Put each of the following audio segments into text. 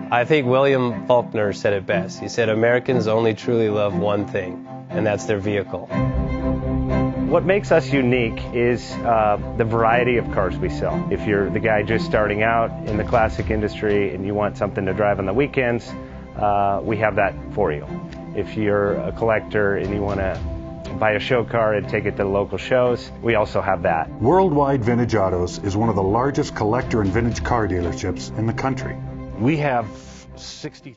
I think William Faulkner said it best. He said, Americans only truly love one thing, and that's their vehicle. What makes us unique is the variety of cars we sell. If you're the guy just starting out in the classic industry and you want something to drive on the weekends, we have that for you. If you're a collector and you want to buy a show car and take it to the local shows, we also have that. Worldwide Vintage Autos is one of the largest collector and vintage car dealerships in the country. We have 60.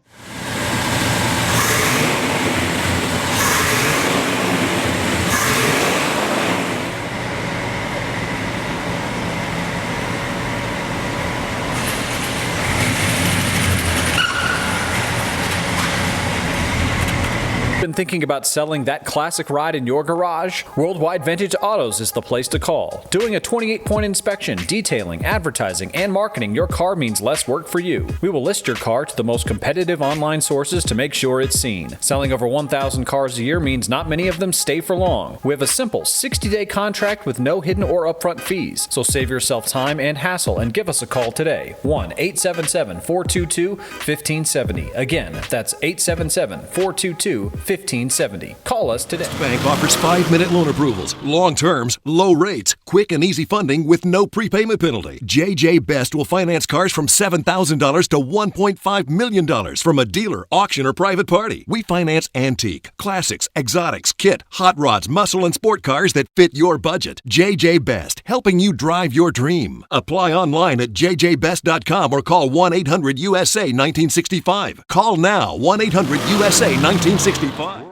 Been thinking about selling that classic ride in your garage? Worldwide Vintage Autos is the place to call. Doing a 28-point inspection, detailing, advertising, and marketing your car means less work for you. We will list your car to the most competitive online sources to make sure it's seen. Selling over 1,000 cars a year means not many of them stay for long. We have a simple 60-day contract with no hidden or upfront fees, so save yourself time and hassle and give us a call today. 1-877-422-1570. Again, that's 877-422-1570. Call us today. Bank offers 5-minute loan approvals, long terms, low rates, quick and easy funding with no prepayment penalty. JJ Best will finance cars from $7,000 to $1.5 million from a dealer, auction, or private party. We finance antique, classics, exotics, kit, hot rods, muscle, and sport cars that fit your budget. JJ Best, helping you drive your dream. Apply online at jjbest.com or call 1-800-USA-1965. Call now, 1-800-USA-1965.